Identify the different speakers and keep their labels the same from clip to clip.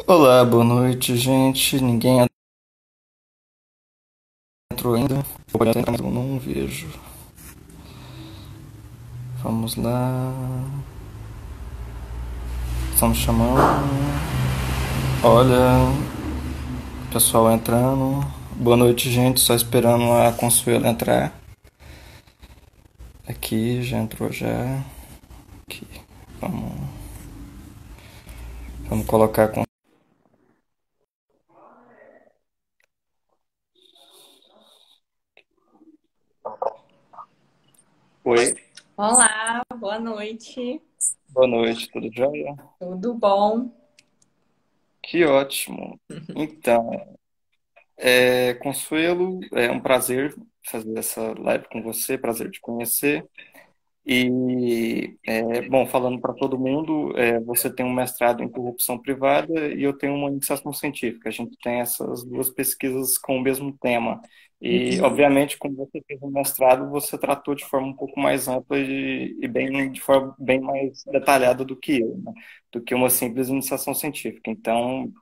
Speaker 1: Olá, boa noite, gente. Ninguém entrou ainda. Pode entrar, mas eu não vejo. Vamos lá. Estamos chamando. Olha, pessoal entrando. Boa noite, gente. Só esperando a Consuelo entrar. Aqui, já entrou já. Aqui. Vamos, vamos colocar com. Oi,
Speaker 2: Olá, boa noite.
Speaker 1: boa noite, tudo jóia?
Speaker 2: Tudo bom?
Speaker 1: Que ótimo. Então, Consuelo, é um prazer fazer essa live com você, prazer te conhecer. Bom, falando para todo mundo, você tem um mestrado em corrupção privada e eu tenho uma iniciação científica. A gente tem essas duas pesquisas com o mesmo tema. E,
Speaker 2: Uhum.
Speaker 1: obviamente, como você fez um mestrado, você tratou de forma um pouco mais ampla de forma bem mais detalhada do que eu, né? Do que uma simples iniciação científica. Então,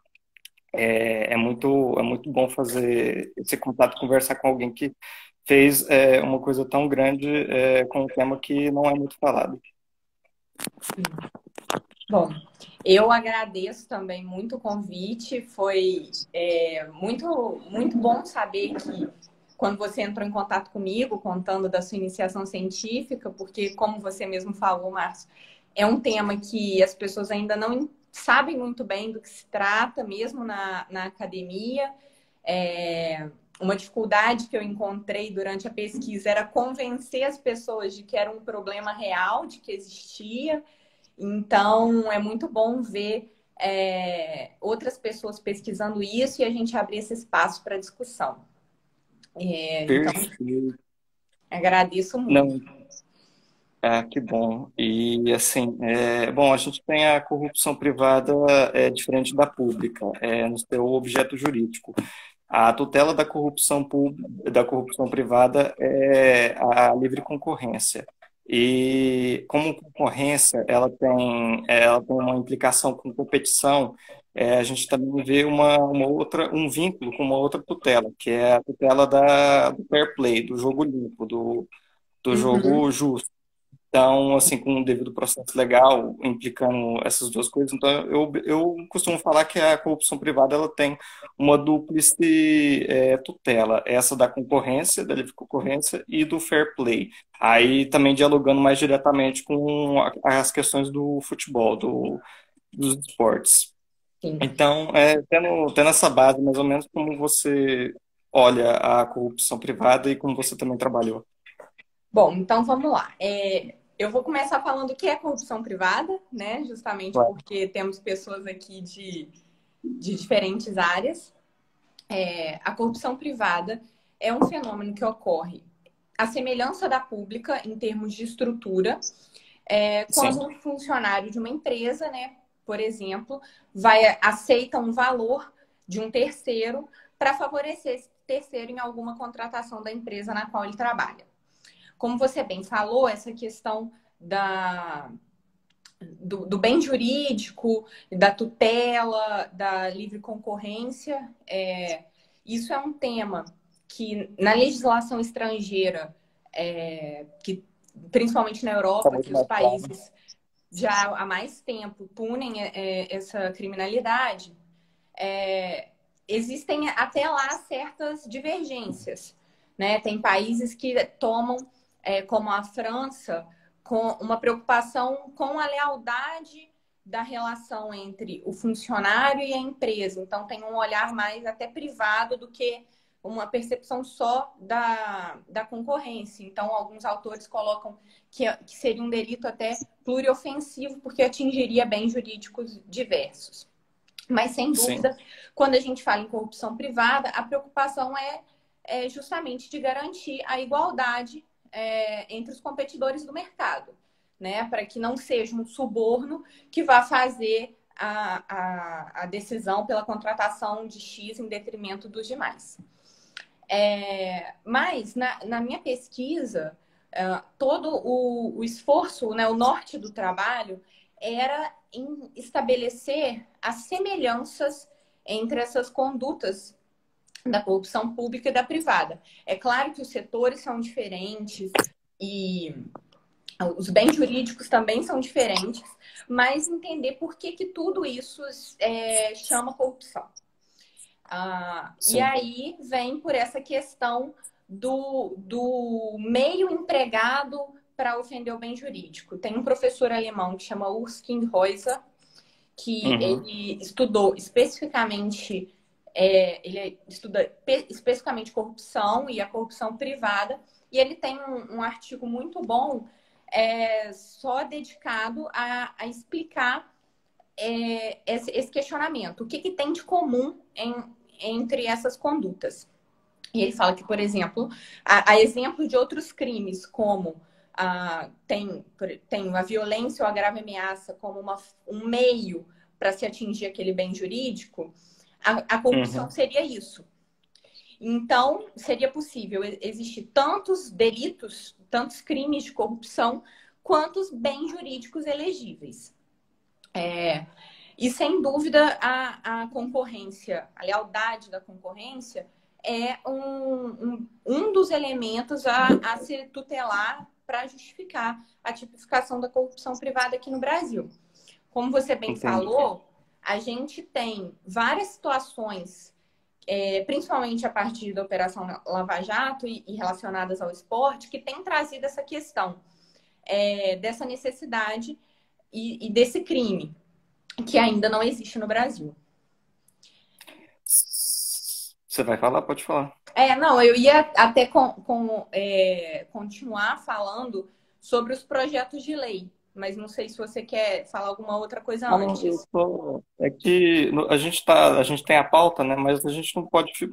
Speaker 1: é muito bom fazer esse contato, conversar com alguém que fez uma coisa tão grande com um tema que não é muito falado.
Speaker 2: Bom, eu agradeço também muito o convite. Foi muito bom saber que quando você entrou em contato comigo, contando da sua iniciação científica, porque, como você mesmo falou, Márcio, é um tema que as pessoas ainda não sabem muito bem do que se trata, mesmo na academia. Uma dificuldade que eu encontrei durante a pesquisa era convencer as pessoas de que era um problema real, de que existia. Então, é muito bom ver outras pessoas pesquisando isso e a gente abrir esse espaço para discussão. Então,
Speaker 1: Perfeito.
Speaker 2: agradeço muito.
Speaker 1: Não, que bom. E assim, bom, a gente tem a corrupção privada diferente da pública, no seu objeto jurídico. A tutela da corrupção privada é a livre concorrência. E como concorrência, ela tem uma implicação com competição, a gente também vê um vínculo com uma outra tutela, que é a tutela do fair play, do jogo limpo, do
Speaker 2: Uhum.
Speaker 1: jogo justo. Então, assim, com um devido processo legal, implicando essas duas coisas, então eu costumo falar que a corrupção privada ela tem uma dúplice tutela, essa da concorrência, da livre concorrência e do fair play. Aí também dialogando mais diretamente com as questões do futebol, dos esportes.
Speaker 2: Sim.
Speaker 1: Então, tendo essa base, mais ou menos, como você olha a corrupção privada e como você também trabalhou.
Speaker 2: Bom, então vamos lá. Eu vou começar falando o que é corrupção privada, né? Justamente
Speaker 1: Claro.
Speaker 2: porque temos pessoas aqui de diferentes áreas. A corrupção privada é um fenômeno que ocorre à semelhança da pública em termos de estrutura,
Speaker 1: Sim.
Speaker 2: quando um funcionário de uma empresa, né, por exemplo, aceita um valor de um terceiro para favorecer esse terceiro em alguma contratação da empresa na qual ele trabalha. Como você bem falou, essa questão do bem jurídico, da tutela, da livre concorrência, isso é um tema que na legislação estrangeira, que principalmente na
Speaker 1: Está
Speaker 2: Europa,
Speaker 1: muito
Speaker 2: que os
Speaker 1: mais claro.
Speaker 2: países já há mais tempo punem essa criminalidade, existem até lá certas divergências, né? Tem países que tomam, como a França, com uma preocupação com a lealdade da relação entre o funcionário e a empresa. Então, tem um olhar mais até privado do que uma percepção só da concorrência. Então, alguns autores colocam que seria um delito até pluriofensivo, porque atingiria bens jurídicos diversos. Mas, sem
Speaker 1: Sim.
Speaker 2: dúvida, quando a gente fala em corrupção privada, a preocupação é justamente de garantir a igualdade entre os competidores do mercado, né? Para que não seja um suborno que vá fazer a decisão pela contratação de X em detrimento dos demais. Mas, na minha pesquisa, todo o esforço, né, o norte do trabalho, era em estabelecer as semelhanças entre essas condutas da corrupção pública e da privada. É claro que os setores são diferentes e os bens jurídicos também são diferentes, mas entender por que tudo isso chama corrupção. E aí vem por essa questão do meio empregado para ofender o bem jurídico. Tem um professor alemão que chama Urs Kinshäuser, que ele estudou especificamente, ele estuda especificamente corrupção e a corrupção privada, e ele tem um artigo muito bom só dedicado a explicar esse questionamento. O que tem de comum entre essas condutas? E ele fala que, por exemplo, a exemplo de outros crimes, como tem a violência ou a grave ameaça como um meio para se atingir aquele bem jurídico, a corrupção seria isso. Então, seria possível existir tantos delitos, tantos crimes de corrupção, quantos bens jurídicos elegíveis. E, sem dúvida, a concorrência, a lealdade da concorrência é um dos elementos a se tutelar para justificar a tipificação da corrupção privada aqui no Brasil. Como você bem falou, a gente tem várias situações, principalmente a partir da Operação Lava Jato e relacionadas ao esporte, que tem trazido essa questão dessa necessidade e desse crime, que ainda não existe no Brasil.
Speaker 1: Você vai falar? Pode falar.
Speaker 2: Não, eu ia até continuar falando sobre os projetos de lei, mas não sei se você quer falar alguma outra coisa antes.
Speaker 1: É que a gente tem a pauta, né? Mas a gente não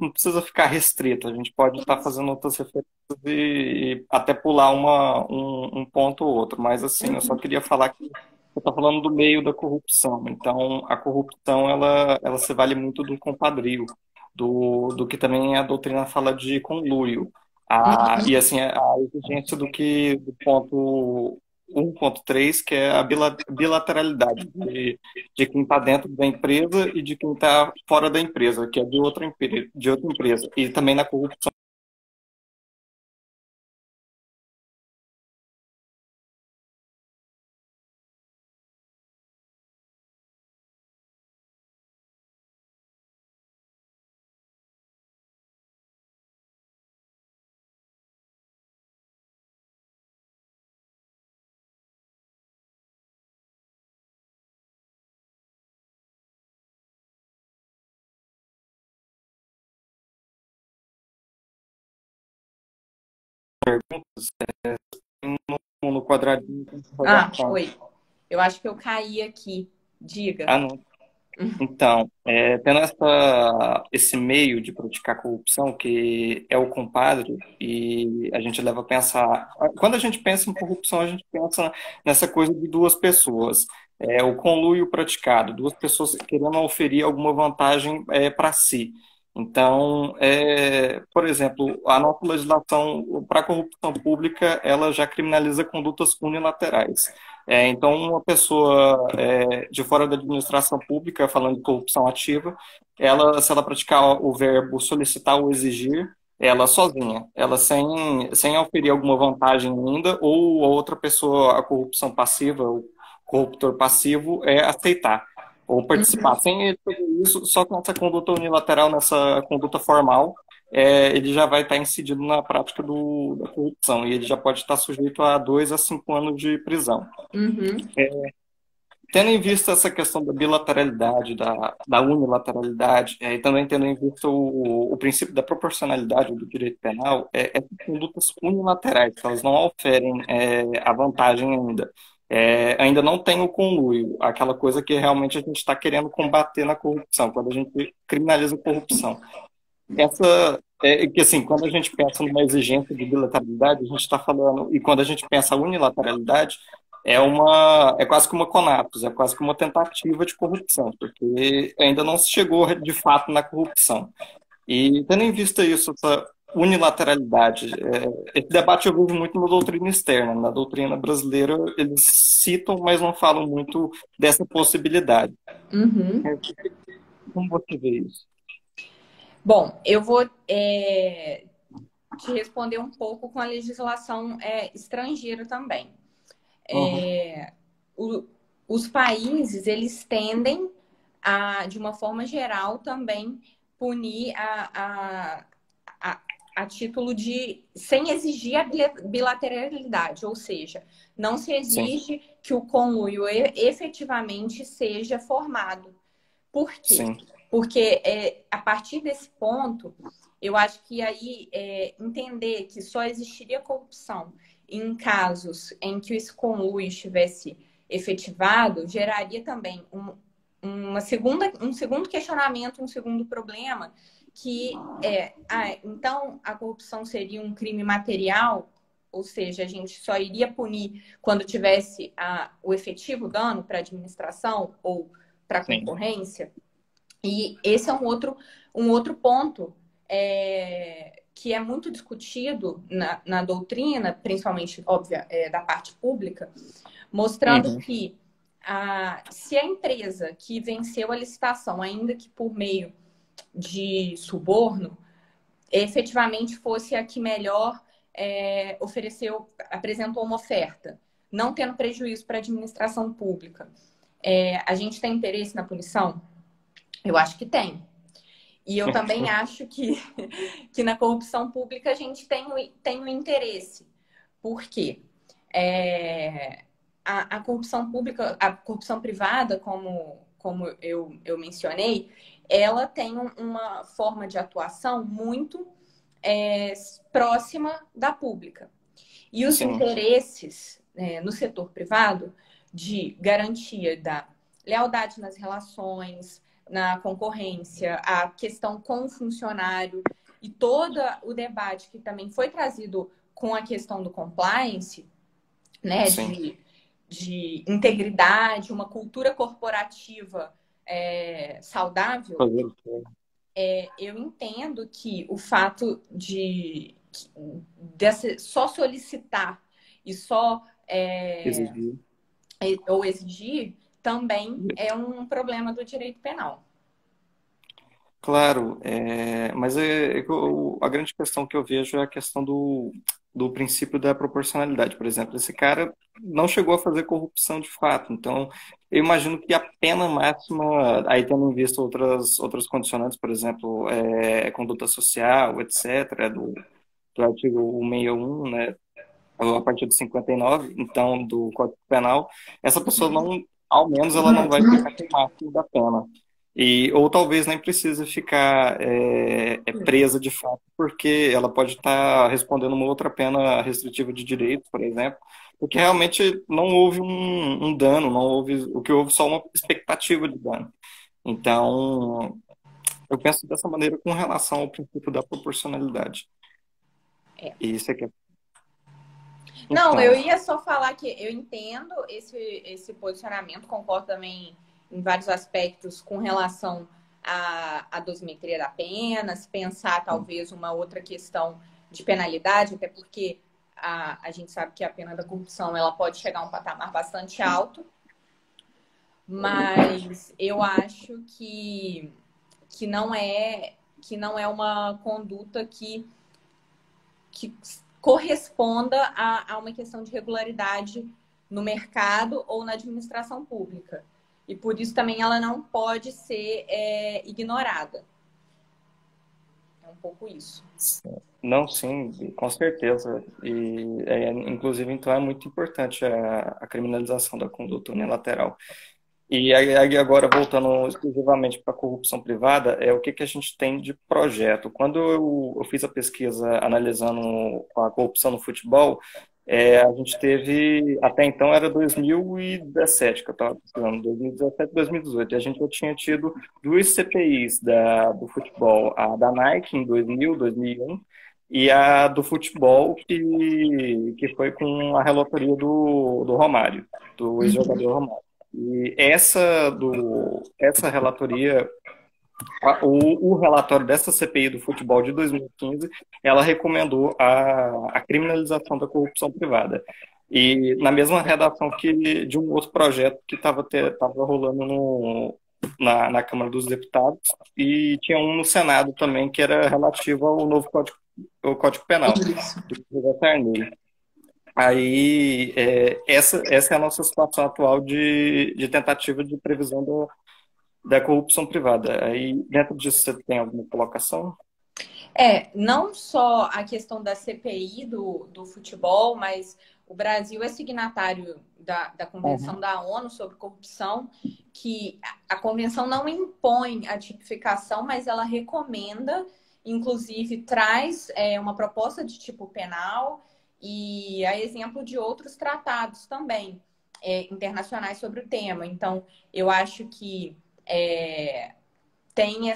Speaker 1: precisa ficar restrito. A gente pode estar fazendo outras referências e até pular um ponto ou outro. Mas assim, eu só queria falar que você está falando do meio da corrupção. Então, a corrupção ela se vale muito do compadrio, do que também a doutrina fala de conluio. E assim, a exigência do ponto 1.3, que é a bilateralidade de quem está dentro da empresa e de quem está fora da empresa, que é de outra empresa. E também na corrupção. No quadradinho.
Speaker 2: Oi. Eu acho que eu caí aqui. Diga.
Speaker 1: Não. Então, tendo esse meio de praticar corrupção, que é o compadre, e a gente leva a pensar. Quando a gente pensa em corrupção, a gente pensa nessa coisa de duas pessoas. O conluio praticado, duas pessoas querendo oferir alguma vantagem para si. Então, por exemplo, a nossa legislação para a corrupção pública, ela já criminaliza condutas unilaterais. Então, uma pessoa de fora da administração pública, falando de corrupção ativa, se ela praticar o verbo solicitar ou exigir, ela sozinha, ela sem oferir alguma vantagem ainda, ou a outra pessoa, a corrupção passiva, o corruptor passivo, aceitar ou participar. Sem ele fazer isso, só com essa conduta unilateral, nessa conduta formal, ele já vai estar incidido na prática da corrupção e ele já pode estar sujeito a 2 a 5 anos de prisão. Tendo em vista essa questão da bilateralidade, da unilateralidade, e também tendo em vista o princípio da proporcionalidade do direito penal, essas condutas unilaterais, elas não oferem a vantagem ainda. Ainda não tem o conluio, aquela coisa que realmente a gente está querendo combater na corrupção, quando a gente criminaliza a corrupção. Que assim, quando a gente pensa numa exigência de bilateralidade, a gente está falando, e quando a gente pensa unilateralidade, é quase que uma conatos, é quase que uma tentativa de corrupção, porque ainda não se chegou de fato na corrupção. E tendo em vista isso, unilateralidade. Esse debate eu vejo muito na doutrina externa. Na doutrina brasileira, eles citam, mas não falam muito dessa possibilidade.
Speaker 2: Uhum.
Speaker 1: Como você vê isso?
Speaker 2: Bom, eu vou te responder um pouco com a legislação estrangeira também.
Speaker 1: Uhum.
Speaker 2: O, os países, eles tendem a, de uma forma geral, também punir a título de, sem exigir a bilateralidade, ou seja, não se
Speaker 1: Sim,
Speaker 2: exige que o conluio efetivamente seja formado. Por quê?
Speaker 1: sim,
Speaker 2: Porque a partir desse ponto, eu acho que aí entender que só existiria corrupção em casos em que esse conluio estivesse efetivado geraria também um segundo questionamento, um segundo problema, que então a corrupção seria um crime material, ou seja, a gente só iria punir quando tivesse o efetivo dano para a administração ou para a
Speaker 1: sim.
Speaker 2: concorrência. E esse é um outro ponto que é muito discutido na doutrina, principalmente, óbvia, da parte pública, mostrando
Speaker 1: Uhum.
Speaker 2: que se a empresa que venceu a licitação, ainda que por meio de suborno, efetivamente fosse a que melhor apresentou uma oferta, não tendo prejuízo para a administração pública. A gente tem interesse na punição? Eu acho que tem. E eu também acho que na corrupção pública a gente tem o interesse. Por quê? A corrupção pública, a corrupção privada, como eu mencionei, ela tem uma forma de atuação muito próxima da pública. E os
Speaker 1: Sim,
Speaker 2: interesses no setor privado de garantia da lealdade nas relações, na concorrência, a questão com o funcionário e todo o debate que também foi trazido com a questão do compliance, né,
Speaker 1: sim.
Speaker 2: de integridade, uma cultura corporativa saudável,
Speaker 1: Fazer o quê?
Speaker 2: eu entendo que o fato de só solicitar e só
Speaker 1: Exigir.
Speaker 2: ou exigir também é um problema do direito penal.
Speaker 1: Claro, mas a grande questão que eu vejo é a questão do princípio da proporcionalidade. Por exemplo, esse cara não chegou a fazer corrupção de fato, então eu imagino que a pena máxima, aí tendo em vista outras condicionantes, por exemplo, conduta social, etc., do artigo 161, né, a partir de 59, então, do Código Penal, essa pessoa não, ao menos ela não vai ficar com o máximo da pena. Ou talvez nem precise ficar presa de fato, porque ela pode estar respondendo uma outra pena restritiva de direitos, por exemplo, porque realmente não houve um dano, não houve, o que houve só uma expectativa de dano. Então, eu penso dessa maneira com relação ao princípio da proporcionalidade.
Speaker 2: É.
Speaker 1: E isso aqui é...
Speaker 2: Não, eu
Speaker 1: Então,
Speaker 2: ia só falar que eu entendo esse posicionamento, concordo também em vários aspectos com relação à dosimetria da pena, se pensar talvez uma outra questão de penalidade, até porque a gente sabe que a pena da corrupção ela pode chegar a um patamar bastante alto, mas eu acho que que não é uma conduta que corresponda a uma questão de regularidade no mercado ou na administração pública. E por isso também ela não pode ser ignorada. É um pouco isso.
Speaker 1: não, sim, com certeza. Inclusive, então, é muito importante a criminalização da conduta unilateral. Aí agora, voltando exclusivamente para a corrupção privada, o que a gente tem de projeto. Quando eu fiz a pesquisa analisando a corrupção no futebol, a gente teve, até então era 2017, que eu estava pesquisando, 2017, 2018, e a gente já tinha tido duas CPIs do futebol, a da Nike em 2000, 2001, e a do futebol, que foi com a relatoria do Romário, do ex-jogador Romário. E essa relatoria O relatório dessa CPI do futebol de 2015, ela recomendou a criminalização da corrupção privada. E na mesma redação que de um outro projeto que tava rolando na Câmara dos Deputados, e tinha um no Senado também que era relativo ao novo Código Penal,
Speaker 2: Isso.
Speaker 1: que vai votar nele. Aí, essa é a nossa situação atual de tentativa de previsão da corrupção privada. Aí, dentro disso, você tem alguma colocação?
Speaker 2: Não só a questão da CPI do futebol, mas o Brasil é signatário da Convenção
Speaker 1: Uhum.
Speaker 2: da ONU sobre corrupção, que a convenção não impõe a tipificação, mas ela recomenda, inclusive traz uma proposta de tipo penal e a exemplo de outros tratados também internacionais sobre o tema. Então, eu acho que tem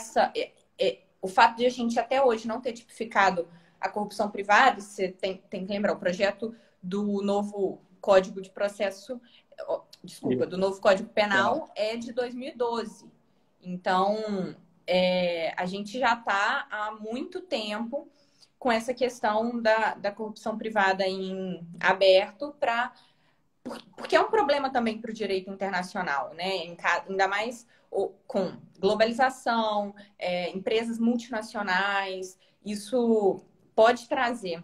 Speaker 2: o fato de a gente até hoje não ter tipificado a corrupção privada, você tem que lembrar, o projeto do novo Código de Processo, desculpa,
Speaker 1: Isso,
Speaker 2: do novo Código
Speaker 1: penal.
Speaker 2: Penal é de 2012. Então, a gente já está há muito tempo com essa questão da corrupção privada em aberto porque é um problema também para o direito internacional, né? Ainda mais com globalização, empresas multinacionais, isso pode trazer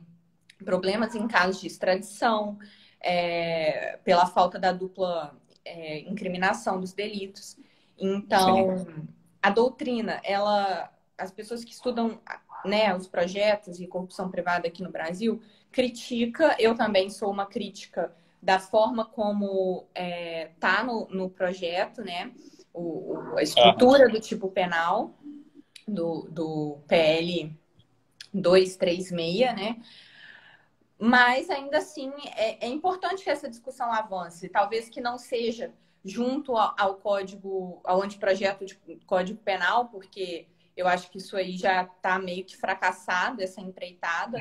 Speaker 2: problemas em casos de extradição, pela falta da dupla incriminação dos delitos.
Speaker 1: Sim.
Speaker 2: Então, a doutrina, as pessoas que estudam, né, os projetos de corrupção privada aqui no Brasil, critica, eu também sou uma crítica da forma como tá no projeto, né? A
Speaker 1: Aham.
Speaker 2: estrutura do tipo penal do PL 236, né? Mas ainda assim é importante que essa discussão avance, talvez que não seja junto ao código, ao anteprojeto de código penal, porque eu acho que isso aí já está meio que fracassado, essa empreitada.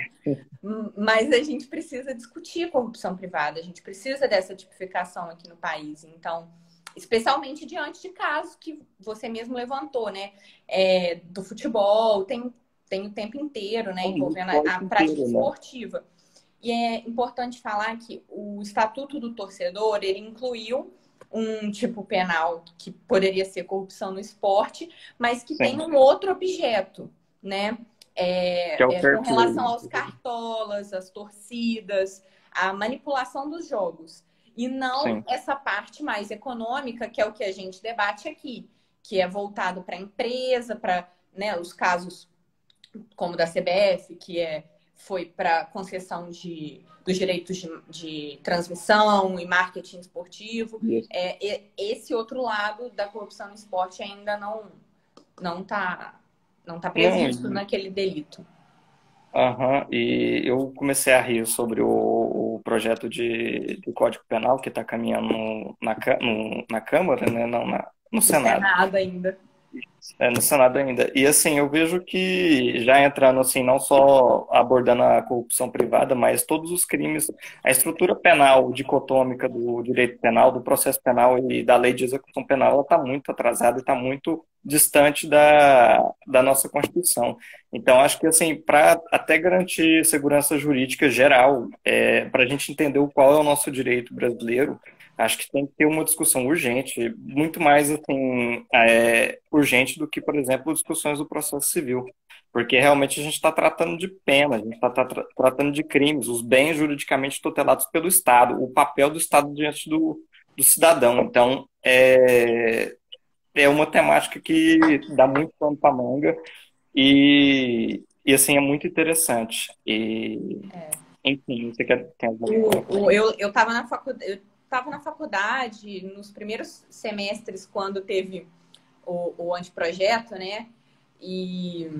Speaker 2: Mas a gente precisa discutir corrupção privada, a gente precisa dessa tipificação aqui no país. Então, especialmente diante de casos que você mesmo levantou, né? Do futebol, tem o tempo inteiro, né?
Speaker 1: O
Speaker 2: Envolvendo a
Speaker 1: esporte
Speaker 2: prática
Speaker 1: inteiro, né?
Speaker 2: esportiva. E é importante falar que o Estatuto do Torcedor, ele incluiu um tipo penal que poderia ser corrupção no esporte, mas que tem
Speaker 1: Sim.
Speaker 2: um outro objeto, né?
Speaker 1: Que é o
Speaker 2: Com
Speaker 1: fair play.
Speaker 2: relação aos cartolas, às torcidas, a manipulação dos jogos. E não
Speaker 1: Sim.
Speaker 2: essa parte mais econômica, que é o que a gente debate aqui, que é voltado para a empresa, para, né, os casos como da CBF, foi para concessão dos direitos de transmissão e marketing esportivo.
Speaker 1: Isso.
Speaker 2: Esse outro lado da corrupção no esporte ainda não tá, não tá
Speaker 1: Não,
Speaker 2: previsto naquele delito.
Speaker 1: aham, e eu comecei a rir sobre o projeto de Código Penal que está caminhando na Câmara, né? Não, no
Speaker 2: Do
Speaker 1: Senado.
Speaker 2: Senado ainda.
Speaker 1: No Senado ainda. E assim, eu vejo que já entrando assim, não só abordando a corrupção privada, mas todos os crimes, a estrutura penal dicotômica do direito penal, do processo penal e da lei de execução penal, ela está muito atrasada e está muito distante da nossa Constituição. Então, acho que assim, para até garantir segurança jurídica geral, para a gente entender qual é o nosso direito brasileiro, acho que tem que ter uma discussão urgente, muito mais assim, urgente do que, por exemplo, discussões do processo civil. Porque realmente a gente está tratando de pena, a gente está tratando de crimes, os bens juridicamente tutelados pelo Estado, o papel do Estado diante do cidadão. Então, é uma temática que dá muito pano para manga e assim, é muito interessante. Enfim, você tem alguma colocação?
Speaker 2: Eu estava na faculdade nos primeiros semestres, quando teve o anteprojeto, né? E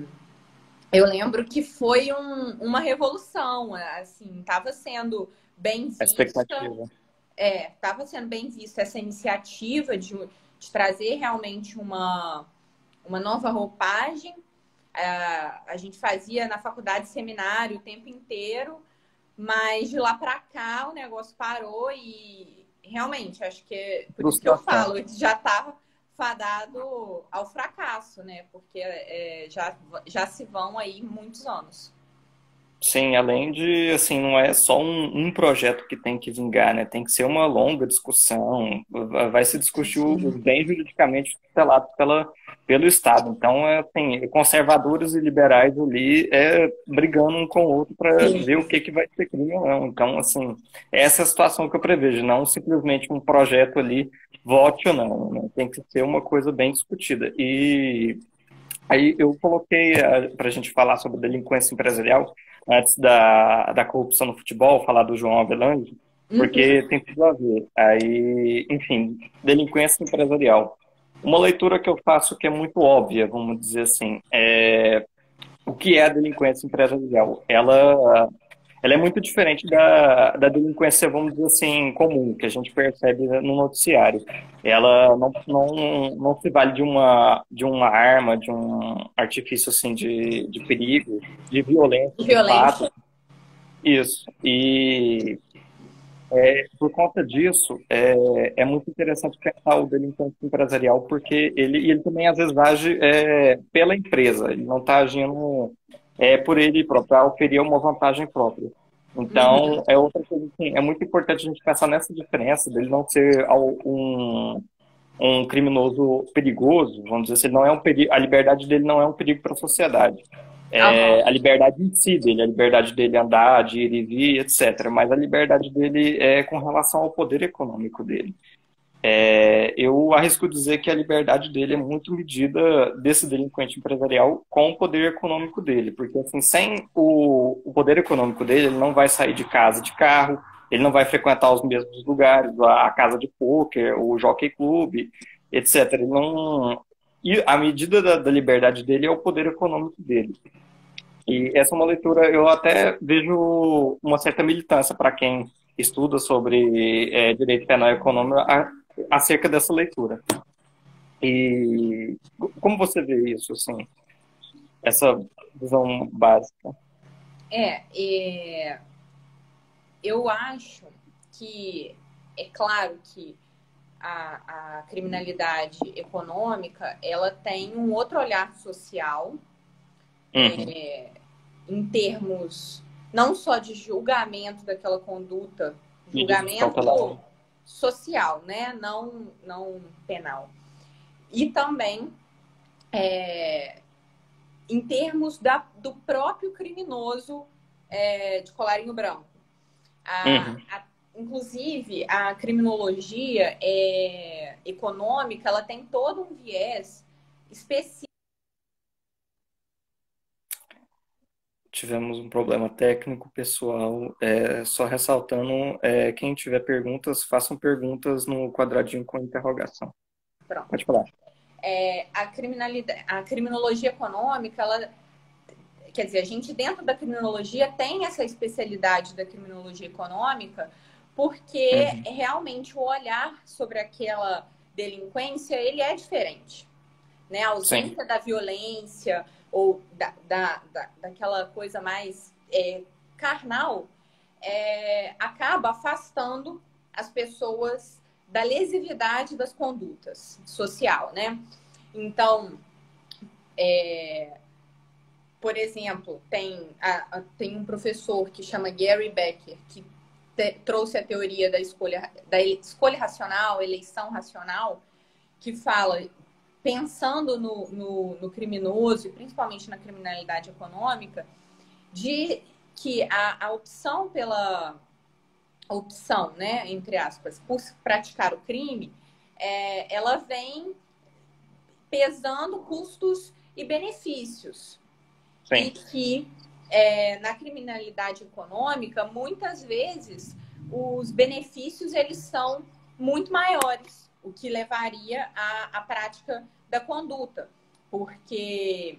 Speaker 2: eu lembro que foi uma revolução, assim, estava sendo bem
Speaker 1: A
Speaker 2: vista,
Speaker 1: expectativa.
Speaker 2: estava sendo bem vista essa iniciativa de trazer realmente uma nova roupagem. A gente fazia na faculdade seminário o tempo inteiro, mas de lá para cá o negócio parou e realmente acho que por isso que eu
Speaker 1: Frustração.
Speaker 2: falo, já estava fadado ao fracasso, né? Porque já se vão aí muitos anos.
Speaker 1: Sim, além de, assim, não é só um projeto que tem que vingar, né? Tem que ser uma longa discussão, vai se discutir os bens juridicamente tutelados pelo Estado. Então, assim, conservadores e liberais ali brigando um com o outro para ver o que vai ser crime ou não. Então, assim, essa é a situação que eu prevejo, não simplesmente um projeto ali, vote ou não, né? Tem que ser uma coisa bem discutida. E aí eu coloquei para a gente falar sobre delinquência empresarial antes da corrupção no futebol, falar do João Avelange,
Speaker 2: Uhum.
Speaker 1: porque tem tudo a ver. Aí, enfim, delinquência empresarial. Uma leitura que eu faço que é muito óbvia, vamos dizer assim, o que é a delinquência empresarial? Ela é muito diferente da delinquência, vamos dizer assim, comum, que a gente percebe no noticiário. Ela não se vale de uma arma, de um artifício assim, de perigo, de violência, de fato.
Speaker 2: Violência.
Speaker 1: Isso. E por conta disso, é muito interessante pensar o delinquente empresarial, porque ele também às vezes age pela empresa, ele não está agindo por ele próprio, para oferir uma vantagem própria.
Speaker 2: Uhum.
Speaker 1: Então, é outra coisa assim, é muito importante a gente pensar nessa diferença dele não ser um criminoso perigoso, vamos dizer assim, ele não é um perigo, a liberdade dele não é um perigo para a sociedade.
Speaker 2: Aham.
Speaker 1: A liberdade em si dele, a liberdade dele andar, de ir e vir, etc. Mas a liberdade dele é com relação ao poder econômico dele. Eu arrisco dizer que a liberdade dele é muito medida desse delinquente empresarial com o poder econômico dele, porque assim, sem o poder econômico dele, ele não vai sair de casa de carro, ele não vai frequentar os mesmos lugares, a casa de pôquer, o jockey club, etc. Ele não... E a medida da liberdade dele é o poder econômico dele. E essa é uma leitura, eu até vejo uma certa militância para quem estuda sobre direito penal e econômico acerca dessa leitura. E como você vê isso, assim, essa visão básica?
Speaker 2: Eu acho que é claro que a criminalidade econômica ela tem um outro olhar social
Speaker 1: Uhum.
Speaker 2: em termos não só de julgamento daquela conduta,
Speaker 1: Medidas cautelares.
Speaker 2: julgamento social, né? Não penal. E também em termos do próprio criminoso de colarinho branco.
Speaker 1: Uhum.
Speaker 2: Inclusive, a criminologia econômica ela tem todo um viés específico.
Speaker 1: Tivemos um problema técnico, pessoal. Só ressaltando, quem tiver perguntas, façam perguntas no quadradinho com interrogação. Pode falar.
Speaker 2: A criminologia econômica, ela, quer dizer, a gente dentro da criminologia tem essa especialidade da criminologia econômica, porque
Speaker 1: Uhum.
Speaker 2: realmente o olhar sobre aquela delinquência ele é diferente, né? A
Speaker 1: Sim,
Speaker 2: ausência da violência ou daquela coisa mais carnal acaba afastando as pessoas da lesividade das condutas social, né? Então, por exemplo, tem um professor que chama Gary Becker, que trouxe a teoria da escolha racional, eleição racional, que fala, pensando no criminoso, e principalmente na criminalidade econômica, de que a opção pela opção, né, entre aspas, por praticar o crime, ela vem pesando custos e benefícios. E
Speaker 1: sim.
Speaker 2: que na criminalidade econômica, muitas vezes, os benefícios eles são muito maiores, o que levaria à prática da conduta. Porque,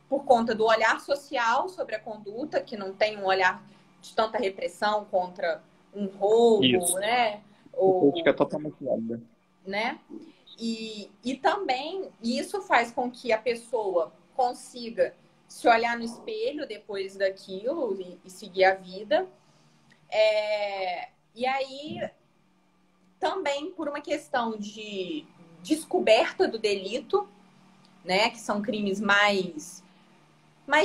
Speaker 2: por conta do olhar social sobre a conduta, que não tem um olhar de tanta repressão contra um roubo,
Speaker 1: Isso.
Speaker 2: né?
Speaker 1: A crítica é
Speaker 2: Ou,
Speaker 1: totalmente válida.
Speaker 2: né? E também isso faz com que a pessoa consiga se olhar no espelho depois daquilo e seguir a vida. E aí, também por uma questão descoberta do delito, né? Que são crimes mais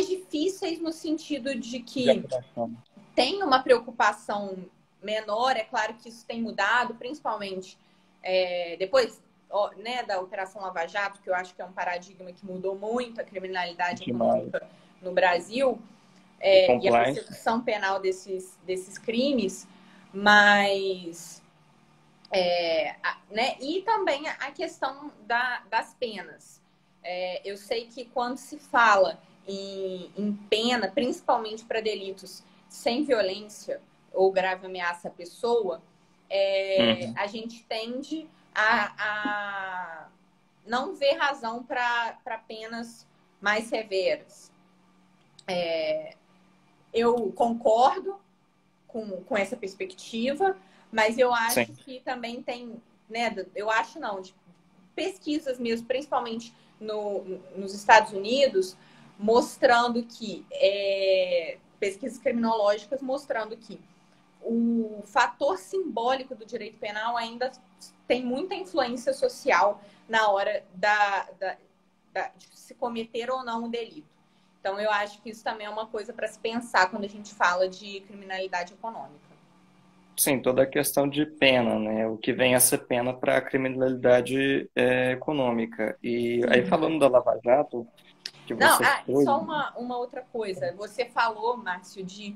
Speaker 2: difíceis no sentido de que tem uma preocupação menor. É claro que isso tem mudado, principalmente depois, né, da Operação Lava Jato, que eu acho que é um paradigma que mudou muito a criminalidade econômica no Brasil, e a persecução penal desses crimes, mas né, e também a questão das penas. Eu sei que quando se fala em pena, principalmente para delitos sem violência ou grave ameaça à pessoa, a gente tende a não ver razão para penas mais severas. Eu concordo com essa perspectiva, mas eu acho que também tem, né? Eu acho não, de pesquisas mesmo, principalmente nos Estados Unidos, mostrando que pesquisas criminológicas mostrando que o fator simbólico do direito penal ainda tem muita influência social na hora de se cometer ou não um delito. Então, eu acho que isso também é uma coisa para se pensar quando a gente fala de criminalidade econômica.
Speaker 1: Sim, toda a questão de pena, né? O que vem a ser pena para a criminalidade econômica. E aí, falando da Lava Jato, que
Speaker 2: Não,
Speaker 1: você foi...
Speaker 2: só uma outra coisa. Você falou, Márcio, de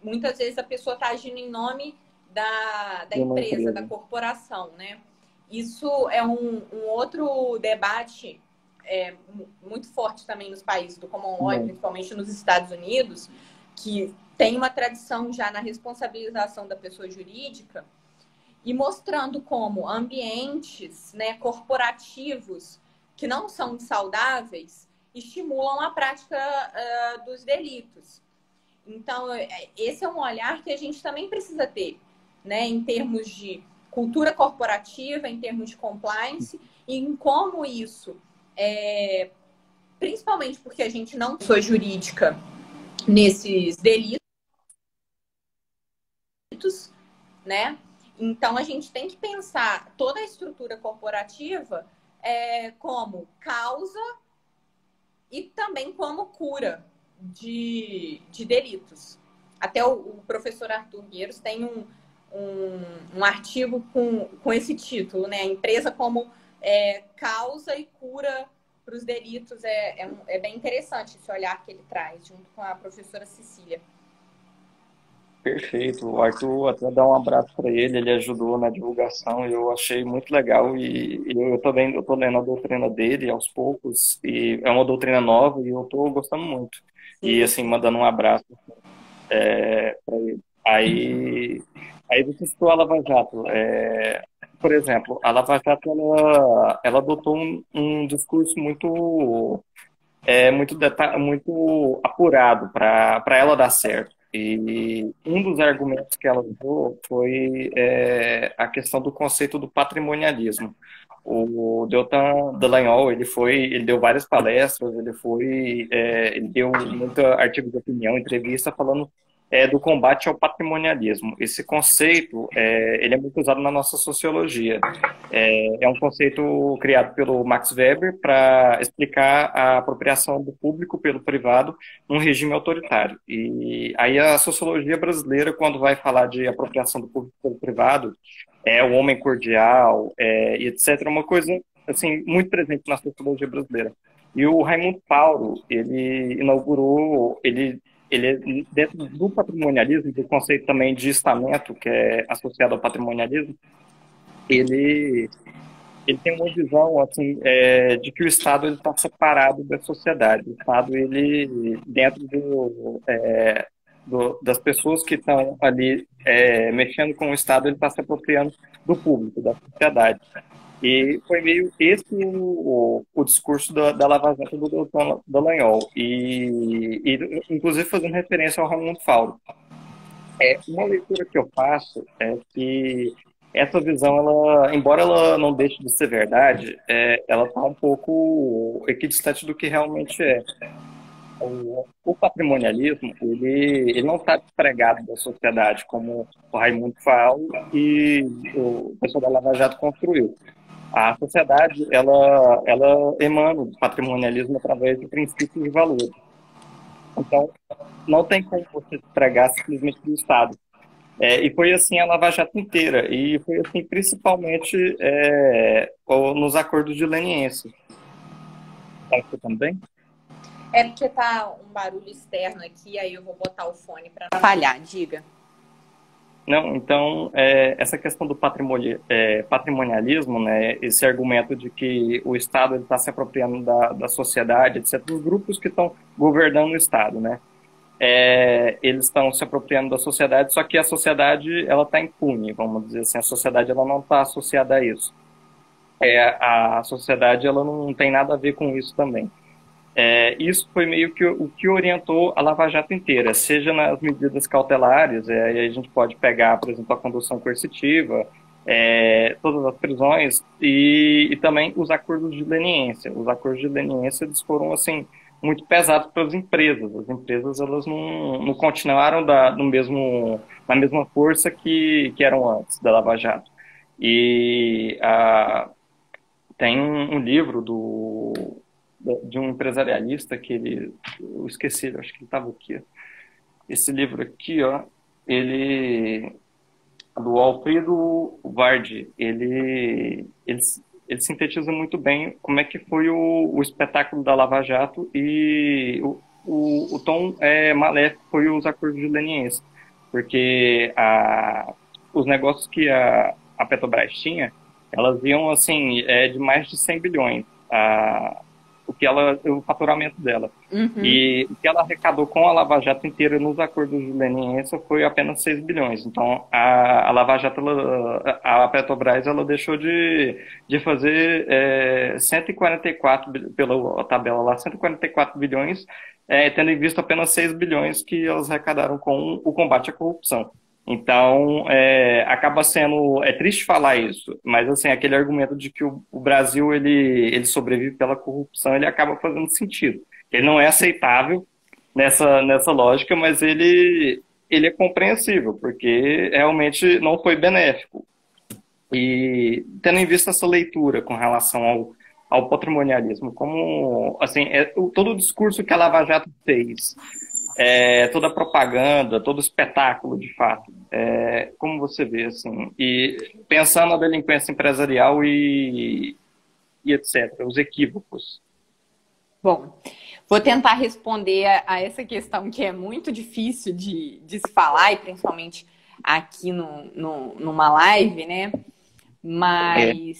Speaker 2: muitas vezes a pessoa está agindo em nome da empresa, da corporação, né? Isso é um outro debate muito forte também nos países do Common Law, principalmente nos Estados Unidos, que tem uma tradição já na responsabilização da pessoa jurídica e mostrando como ambientes, né, corporativos que não são saudáveis estimulam a prática dos delitos. Então, esse é um olhar que a gente também precisa ter, né, em termos de cultura corporativa, em termos de compliance, e em como isso, principalmente porque a gente não é jurídica nesses delitos, né? Então, a gente tem que pensar toda a estrutura corporativa como causa e também como cura de delitos. Até o professor Arthur Gueiros tem um artigo com esse título, né? A empresa como causa e cura para os delitos. É bem interessante esse olhar que ele traz, junto com a professora Cecília.
Speaker 1: Perfeito. O Arthur, até dar um abraço para ele, ele ajudou na divulgação e eu achei muito legal. E eu também estou lendo a doutrina dele aos poucos, e é uma doutrina nova e eu estou gostando muito. E assim, mandando um abraço para ele. Aí você citou a Lava Jato. Por exemplo, a Lava Jato ela adotou um discurso muito apurado para ela dar certo. E um dos argumentos que ela usou foi a questão do conceito do patrimonialismo. O Deltan Dallagnol, ele deu várias palestras, ele deu muito artigo de opinião, entrevista falando do combate ao patrimonialismo. Esse conceito, ele é muito usado na nossa sociologia. É um conceito criado pelo Max Weber para explicar a apropriação do público pelo privado num regime autoritário. E aí a sociologia brasileira, quando vai falar de apropriação do público pelo privado, o homem cordial, e etc., é uma coisa assim, muito presente na sociologia brasileira. E o Raimundo Paulo, ele inaugurou, ele dentro do patrimonialismo, do conceito também de estamento, que é associado ao patrimonialismo, ele tem uma visão assim, de que o Estado está separado da sociedade. O Estado, ele, dentro das pessoas que estão ali mexendo com o Estado, ele está se apropriando do público, da sociedade. E foi meio esse o discurso da Lava Jato do Deltan Dallagnol. E, inclusive, fazendo referência ao Raimundo Fauro. Uma leitura que eu faço é que essa visão, embora ela não deixe de ser verdade, ela está um pouco equidistante do que realmente é. o patrimonialismo, ele não está despregado da sociedade, como o Raimundo fala e o pessoal da Lava Jato construiu. A sociedade, ela emana do patrimonialismo através de princípios e valores. Então, não tem como você despregar simplesmente do Estado. E foi assim a Lava Jato inteira, e foi assim principalmente nos acordos de leniência. Tá escutando bem?
Speaker 2: É porque tá um barulho externo aqui, aí eu vou botar o fone para não falhar, diga.
Speaker 1: Não, então, essa questão do patrimonialismo, né, esse argumento de que o Estado está se apropriando da sociedade, etc., os grupos que estão governando o Estado, né, eles estão se apropriando da sociedade, só que a sociedade ela está impune, vamos dizer assim, a sociedade ela não está associada a isso. A sociedade ela não tem nada a ver com isso também. Isso foi meio que o que orientou a Lava Jato inteira, seja nas medidas cautelares, aí a gente pode pegar, por exemplo, a condução coercitiva, todas as prisões e também os acordos de leniência. Os acordos de leniência eles foram assim muito pesados para as empresas. As empresas elas não continuaram na mesma força que eram antes da Lava Jato. E tem um livro de um empresarialista eu esqueci, acho que ele estava aqui. Esse livro aqui, ó, do Alfredo Vardi, ele sintetiza muito bem como é que foi o espetáculo da Lava Jato e o tom maléfico foi os acordos de leniência, porque os negócios que a Petrobras tinha, elas iam assim, de mais de 100 bilhões. O faturamento dela.
Speaker 2: Uhum.
Speaker 1: E o que ela arrecadou com a Lava Jato inteira nos acordos de leniência foi apenas 6 bilhões. Então, a Lava Jato, a Petrobras, ela deixou de fazer 144, pela tabela lá, 144 bilhões, tendo em vista apenas 6 bilhões que elas arrecadaram com o combate à corrupção. Então, acaba sendo... É triste falar isso, mas assim, aquele argumento de que o Brasil ele sobrevive pela corrupção, ele acaba fazendo sentido. Ele não é aceitável nessa lógica, mas ele é compreensível, porque realmente não foi benéfico. E tendo em vista essa leitura com relação ao patrimonialismo, como assim, todo o discurso que a Lava Jato fez, toda a propaganda, todo o espetáculo, de fato. Como você vê, assim, e pensando na delinquência empresarial e etc., os equívocos.
Speaker 2: Bom, vou tentar responder a essa questão que é muito difícil de se falar, e principalmente aqui numa live, né? Mas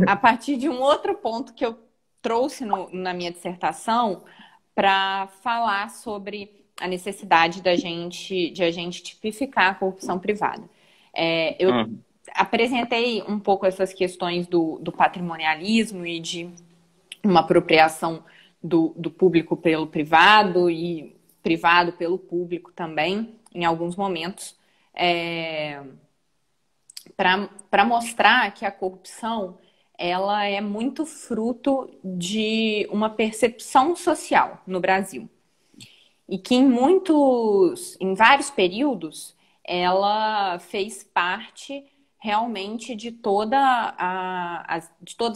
Speaker 2: a partir de um outro ponto que eu trouxe na minha dissertação para falar sobre a necessidade de a gente tipificar a corrupção privada. Eu apresentei um pouco essas questões do patrimonialismo e de uma apropriação do público pelo privado e privado pelo público também, em alguns momentos, para mostrar que a corrupção ela é muito fruto de uma percepção social no Brasil. E que em vários períodos, ela fez parte realmente de todas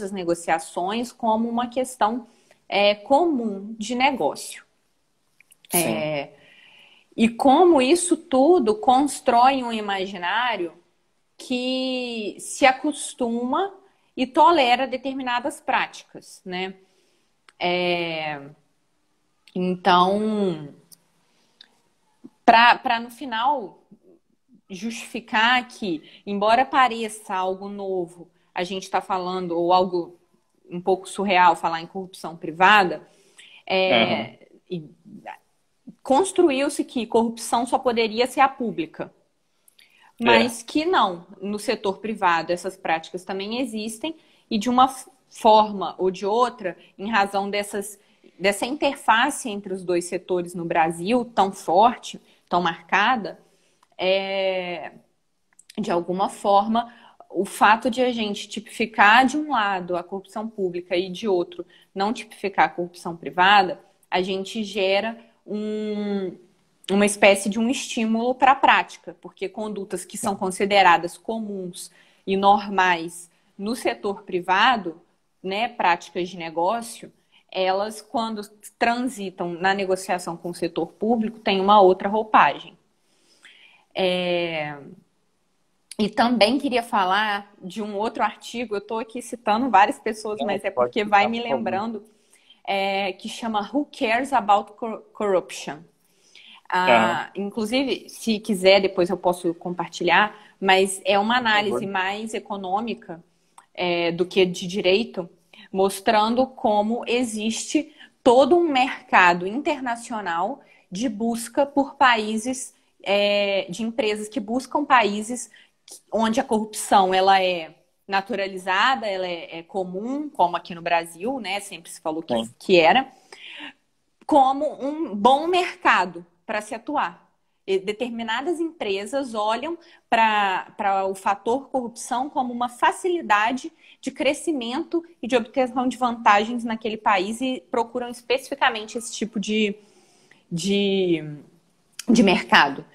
Speaker 2: as negociações como uma questão comum de negócio. E como isso tudo constrói um imaginário que se acostuma e tolera determinadas práticas, né? Então, para no final justificar que, embora pareça algo novo, a gente está falando, ou algo um pouco surreal, falar em corrupção privada, construiu-se que corrupção só poderia ser a pública. Mas que não, no setor privado essas práticas também existem e de uma forma ou de outra, em razão dessa interface entre os dois setores no Brasil tão forte, tão marcada, de alguma forma, o fato de a gente tipificar de um lado a corrupção pública e de outro não tipificar a corrupção privada, a gente gera um, uma espécie de um estímulo para a prática, porque condutas que são consideradas comuns e normais no setor privado, né, práticas de negócio, elas, quando transitam na negociação com o setor público, têm uma outra roupagem. E também queria falar de um outro artigo, eu estou aqui citando várias pessoas, mas é
Speaker 1: Pode
Speaker 2: porque vai
Speaker 1: ficar,
Speaker 2: me
Speaker 1: por favor.
Speaker 2: lembrando, que chama Who Cares About Corruption?
Speaker 1: Aham,
Speaker 2: Inclusive, se quiser, depois eu posso compartilhar, mas é uma
Speaker 1: por
Speaker 2: análise
Speaker 1: favor.
Speaker 2: mais econômica do que de direito, mostrando como existe todo um mercado internacional de busca por países, de empresas que buscam países onde a corrupção ela é naturalizada, ela é comum, como aqui no Brasil, né? Sempre se falou
Speaker 1: Sim,
Speaker 2: que era, como um bom mercado para se atuar. E determinadas empresas olham para o fator corrupção como uma facilidade de crescimento e de obtenção de vantagens naquele país e procuram especificamente esse tipo de, de mercado.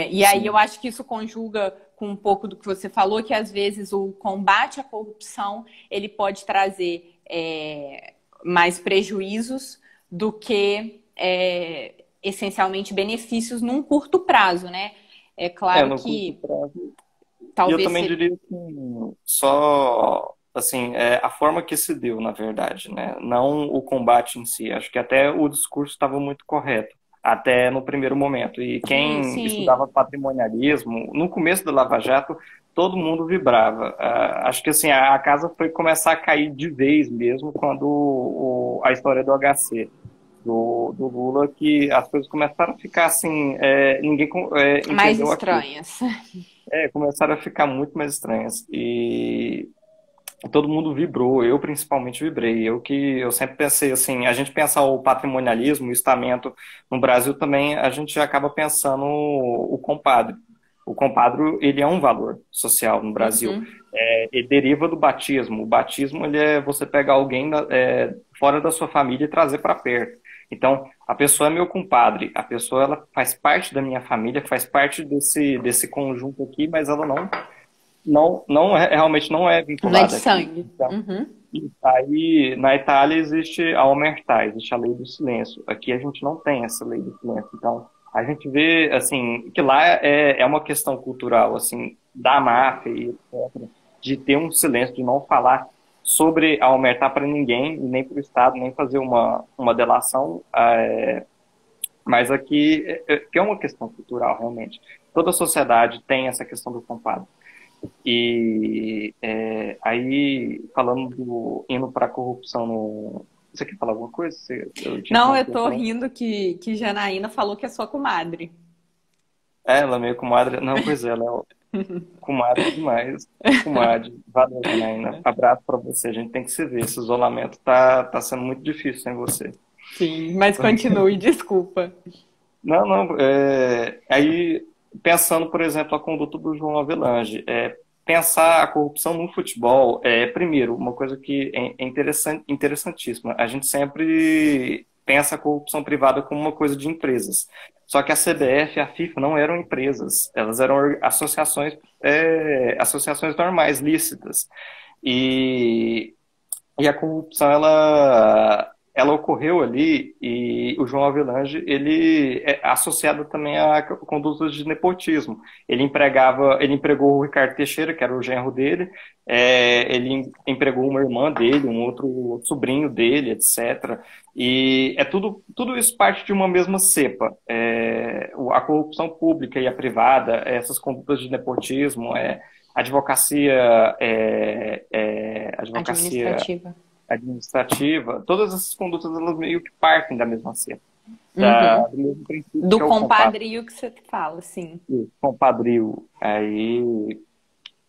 Speaker 2: E aí eu
Speaker 1: sim.
Speaker 2: acho que isso conjuga com um pouco do que você falou, que às vezes o combate à corrupção ele pode trazer mais prejuízos do que essencialmente benefícios num curto prazo, né? É claro
Speaker 1: No curto
Speaker 2: que
Speaker 1: prazo. E eu
Speaker 2: talvez
Speaker 1: também diria assim, só assim, a forma que se deu, na verdade, né? Não o combate em si. Acho que até o discurso estava muito correto, até no primeiro momento. E
Speaker 2: sim,
Speaker 1: quem estudava
Speaker 2: sim,
Speaker 1: patrimonialismo, no começo da Lava Jato, todo mundo vibrava. Acho que assim, a casa foi começar a cair de vez mesmo quando a história do HC. Do Lula, que as coisas começaram a ficar assim, ninguém
Speaker 2: mais
Speaker 1: entendeu aquilo.
Speaker 2: estranhas.
Speaker 1: Começaram a ficar muito mais estranhas. E todo mundo vibrou, eu principalmente vibrei. Eu sempre pensei assim, a gente pensa o patrimonialismo, o estamento no Brasil também, a gente acaba pensando o compadre. O compadre, ele é um valor social no Brasil.
Speaker 2: Uhum.
Speaker 1: Ele deriva do batismo. O batismo, ele é você pegar alguém fora da sua família e trazer para perto. Então, a pessoa é meu compadre, a pessoa ela faz parte da minha família, faz parte desse conjunto aqui, mas ela não realmente não é
Speaker 2: Não é de
Speaker 1: vinculada aqui.
Speaker 2: sangue.
Speaker 1: Então,
Speaker 2: Uhum.
Speaker 1: e aí, na Itália existe a omertà, existe a lei do silêncio. Aqui a gente não tem essa lei do silêncio. Então, a gente vê, assim, que lá é uma questão cultural, assim, da máfia e etc., de ter um silêncio, de não falar sobre a omertà para ninguém, nem para o Estado, nem fazer uma delação. Mas aqui que é uma questão cultural, realmente. Toda a sociedade tem essa questão do compadre. E aí, indo para a corrupção no. Você quer falar alguma coisa? Eu tinha
Speaker 2: Não,
Speaker 1: falado
Speaker 2: eu
Speaker 1: que ia
Speaker 2: tô
Speaker 1: falar.
Speaker 2: rindo que Janaína falou que é sua comadre.
Speaker 1: Ela é meio comadre. Não, pois é, ela é comadre demais. Comadre. Valeu, Janaína. Abraço para você. A gente tem que se ver. Esse isolamento tá sendo muito difícil sem você.
Speaker 2: Sim, mas continue, desculpa.
Speaker 1: Não, não. Aí, pensando, por exemplo, a conduta do João Avelange, pensar a corrupção no futebol primeiro, uma coisa que é interessantíssima. A gente sempre pensa a corrupção privada como uma coisa de empresas. Só que a CBF e a FIFA não eram empresas, elas eram associações normais, lícitas. E e a corrupção, ela ocorreu ali e o João Avelange, ele é associado também a condutas de nepotismo. Ele empregou o Ricardo Teixeira, que era o genro dele, ele empregou uma irmã dele, um outro sobrinho dele, etc. E tudo isso parte de uma mesma cepa. A corrupção pública e a privada, essas condutas de nepotismo, advocacia, advocacia
Speaker 2: Administrativa.
Speaker 1: administrativa, todas essas condutas elas meio que partem da mesma cepa,
Speaker 2: Uhum.
Speaker 1: do mesmo princípio
Speaker 2: Do
Speaker 1: que é o compadre,
Speaker 2: compadrio que você fala, sim.
Speaker 1: compadrio.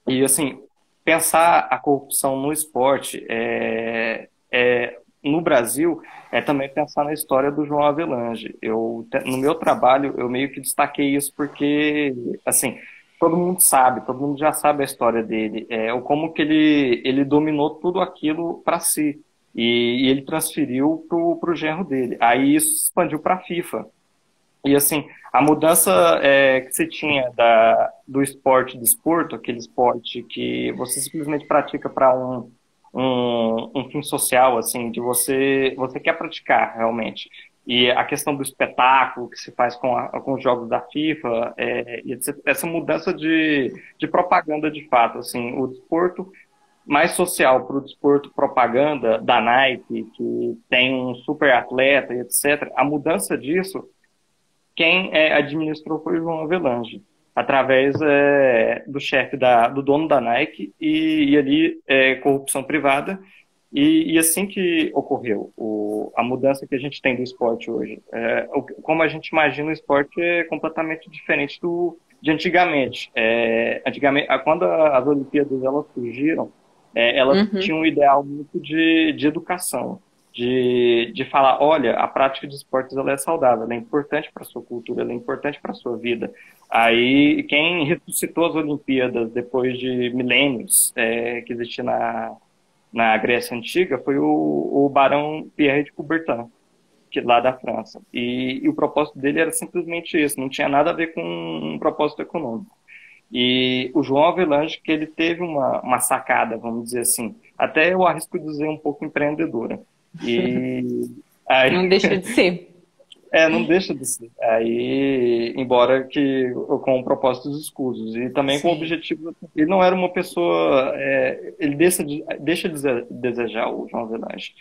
Speaker 1: E assim, pensar a corrupção no esporte no Brasil é também pensar na história do João Avelange. No meu trabalho, eu meio que destaquei isso porque, assim, todo mundo já sabe a história dele, o como que ele dominou tudo aquilo para si. E ele transferiu para o genro dele. Aí isso expandiu para a FIFA. E assim, a mudança que você tinha do esporte do esporto, aquele esporte que você simplesmente pratica para um fim social, assim, de você quer praticar realmente. E a questão do espetáculo que se faz com os jogos da FIFA, e etc. Essa mudança de propaganda de fato, assim, o desporto mais social para o desporto propaganda da Nike, que tem um super atleta e etc. A mudança disso quem administrou foi o João Avelange, através do chefe do dono da Nike e ali corrupção privada. E assim que ocorreu a mudança que a gente tem do esporte hoje. Como a gente imagina o esporte é completamente diferente de antigamente. Antigamente, quando as Olimpíadas elas surgiram, elas
Speaker 2: Uhum.
Speaker 1: tinham um ideal muito de educação de falar, olha, a prática de esportes ela é saudável, ela é importante para a sua cultura, ela é importante para a sua vida. Aí, quem ressuscitou as Olimpíadas depois de milênios que existia na Grécia Antiga foi o Barão Pierre de Coubertin, que lá da França. E o propósito dele era simplesmente isso, não tinha nada a ver com um propósito econômico. E o João Avelange, que ele teve uma sacada, vamos dizer assim, até eu arrisco dizer um pouco empreendedora. E aí,
Speaker 2: Não deixa de ser.
Speaker 1: não deixa de ser. Aí, embora que com propósitos escusos e também com o
Speaker 2: Sim.
Speaker 1: objetivo, ele não era uma pessoa, ele deixa de desejar o João Avelange.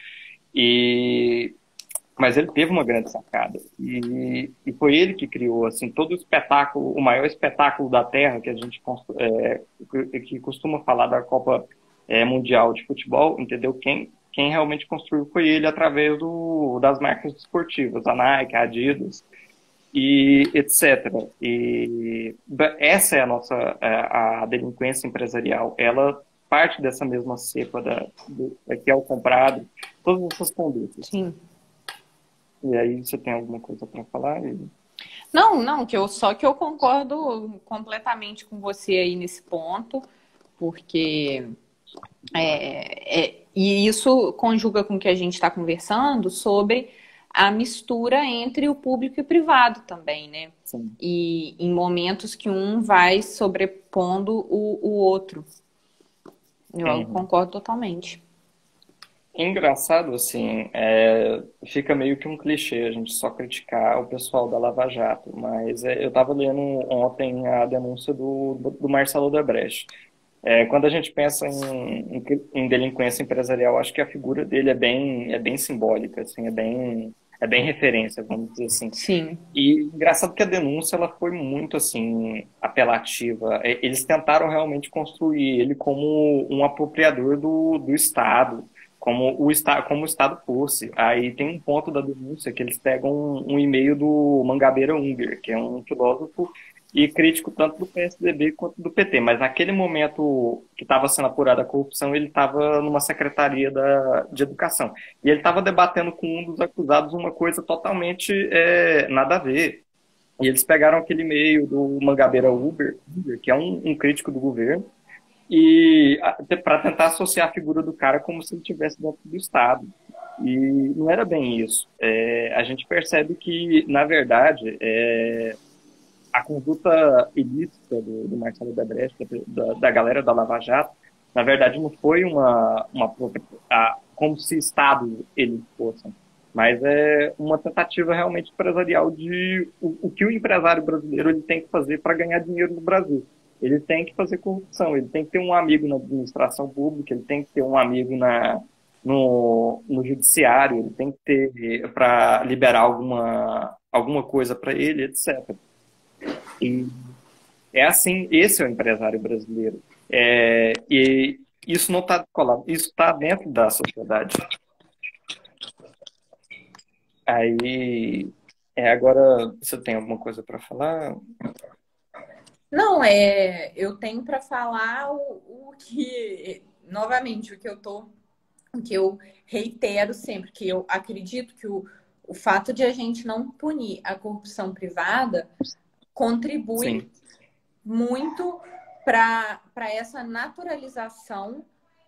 Speaker 1: E mas ele teve uma grande sacada. E foi ele que criou assim todo o espetáculo, o maior espetáculo da Terra que a gente que costuma falar da Copa Mundial de Futebol, entendeu? Quem realmente construiu foi ele através das marcas esportivas, a Nike, a Adidas e etc. E essa é a nossa a delinquência empresarial. Ela parte dessa mesma cepa que é o comprado, todas essas condutas.
Speaker 2: Sim.
Speaker 1: E aí, você tem alguma coisa para falar?
Speaker 2: Não, não, só que eu concordo completamente com você aí nesse ponto, porque e isso conjuga com o que a gente está conversando sobre a mistura entre o público e o privado também, né?
Speaker 1: Sim.
Speaker 2: E em momentos que um vai sobrepondo o outro. Eu
Speaker 1: Uhum.
Speaker 2: concordo totalmente.
Speaker 1: Engraçado, assim, fica meio que um clichê a gente só criticar o pessoal da Lava Jato, mas eu estava lendo ontem a denúncia do Marcelo Odebrecht. Quando a gente pensa em delinquência empresarial, acho que a figura dele é bem simbólica, assim, é bem referência, vamos dizer assim.
Speaker 2: Sim,
Speaker 1: E engraçado que a denúncia ela foi muito assim apelativa. Eles tentaram realmente construir ele como um apropriador do Estado, como o Estado fosse. Aí tem um ponto da denúncia que eles pegam um e-mail do Mangabeira Unger, que é um filósofo e crítico tanto do PSDB quanto do PT. Mas naquele momento que estava sendo apurada a corrupção, ele estava numa secretaria de educação. E ele estava debatendo com um dos acusados uma coisa totalmente nada a ver. E eles pegaram aquele e-mail do Mangabeira Uber, que é um crítico do governo, e para tentar associar a figura do cara como se ele estivesse dentro do Estado. E não era bem isso. A gente percebe que, na verdade, a conduta ilícita do Marcelo Odebrecht, da galera da Lava Jato, na verdade não foi como se Estado eles fossem, mas é uma tentativa realmente empresarial de o que o empresário brasileiro ele tem que fazer para ganhar dinheiro no Brasil. Ele tem que fazer corrupção, ele tem que ter um amigo na administração pública, ele tem que ter um amigo no judiciário, ele tem que ter para liberar alguma coisa para ele, etc. E é assim, esse é o empresário brasileiro. E isso não está colado, isso está dentro da sociedade. Aí, agora, você tem alguma coisa para falar?
Speaker 2: não, eu tenho para falar o que, novamente, o que eu reitero sempre, que eu acredito que o fato de a gente não punir a corrupção privada contribui
Speaker 1: Sim,
Speaker 2: muito para essa naturalização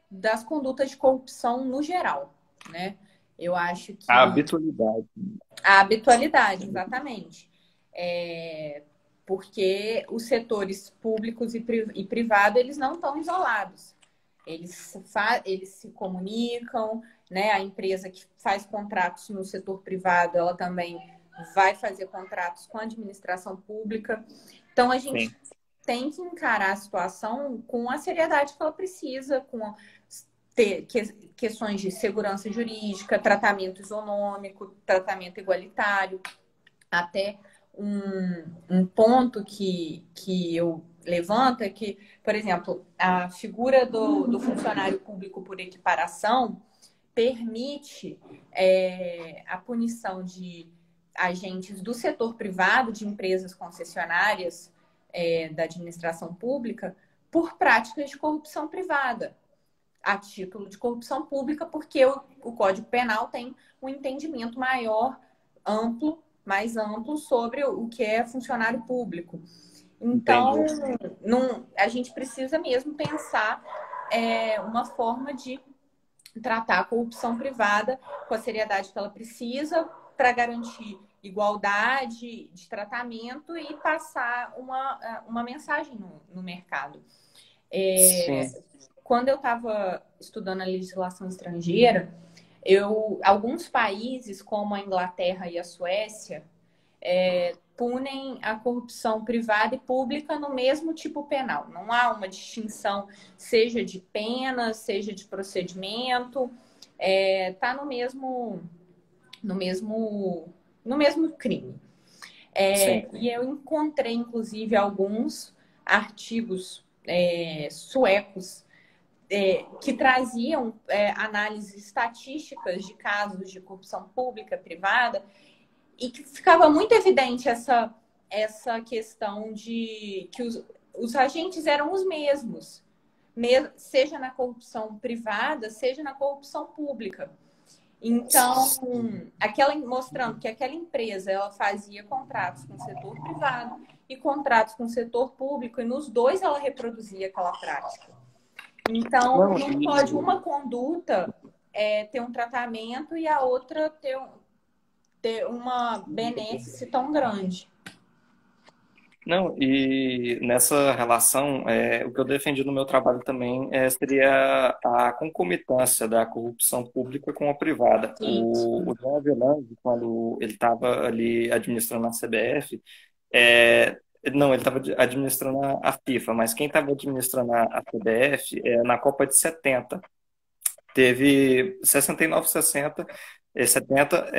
Speaker 2: das condutas de corrupção no geral. né? Eu acho
Speaker 1: A
Speaker 2: que
Speaker 1: habitualidade.
Speaker 2: a habitualidade, exatamente. Porque os setores públicos e privado, eles não estão isolados. Eles se comunicam, né? A empresa que faz contratos no setor privado, ela também vai fazer contratos com a administração pública. Então, a gente
Speaker 1: Sim,
Speaker 2: tem que encarar a situação com a seriedade que ela precisa, com ter questões de segurança jurídica, tratamento isonômico, tratamento igualitário, até um ponto que eu levanto é que, por exemplo, a figura do funcionário público por equiparação permite a punição de agentes do setor privado, de empresas concessionárias da administração pública, por práticas de corrupção privada, a título de corrupção pública, porque o Código Penal tem um entendimento maior, amplo, mais amplo sobre o que é funcionário público. Então,
Speaker 1: entendi.
Speaker 2: a gente precisa mesmo pensar uma forma de tratar a corrupção privada com a seriedade que ela precisa para garantir igualdade de tratamento e passar uma mensagem no mercado.
Speaker 1: Sim,
Speaker 2: Quando eu estava estudando a legislação estrangeira, alguns países, como a Inglaterra e a Suécia, punem a corrupção privada e pública no mesmo tipo penal. Não há uma distinção, seja de pena, seja de procedimento, está no mesmo crime.
Speaker 1: sim.
Speaker 2: E eu encontrei, inclusive, alguns artigos suecos que traziam análises estatísticas de casos de corrupção pública, privada, e que ficava muito evidente essa questão de que os agentes eram os mesmos, seja na corrupção privada, seja na corrupção pública. Então, mostrando que aquela empresa ela fazia contratos com o setor privado e contratos com o setor público, e nos dois ela reproduzia aquela prática. Então,
Speaker 1: Não,
Speaker 2: não pode uma conduta ter um tratamento e a outra ter uma benéfice tão grande.
Speaker 1: não, e nessa relação, o que eu defendi no meu trabalho também seria a concomitância da corrupção pública com a privada.
Speaker 2: Sim.
Speaker 1: O João Avelange, quando ele estava ali administrando a CBF, é, não, ele estava administrando a FIFA, mas quem estava administrando a CBF na Copa de 70 teve 69, 60, 70,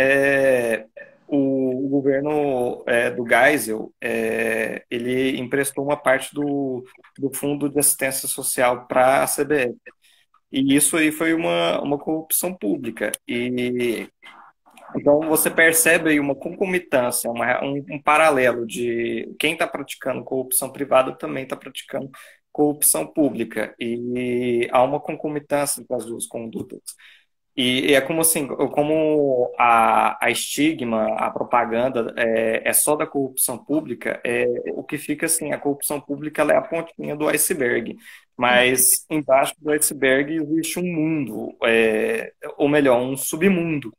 Speaker 1: o governo do Geisel, ele emprestou uma parte do Fundo de Assistência Social para a CBF. E isso aí foi uma corrupção pública. E então você percebe aí uma concomitância, um paralelo de quem está praticando corrupção privada também está praticando corrupção pública. E há uma concomitância entre as duas condutas. E é como assim, como a estigma, a propaganda é só da corrupção pública, o que fica assim, a corrupção pública ela é a pontinha do iceberg, mas embaixo do iceberg existe um mundo, ou melhor, um submundo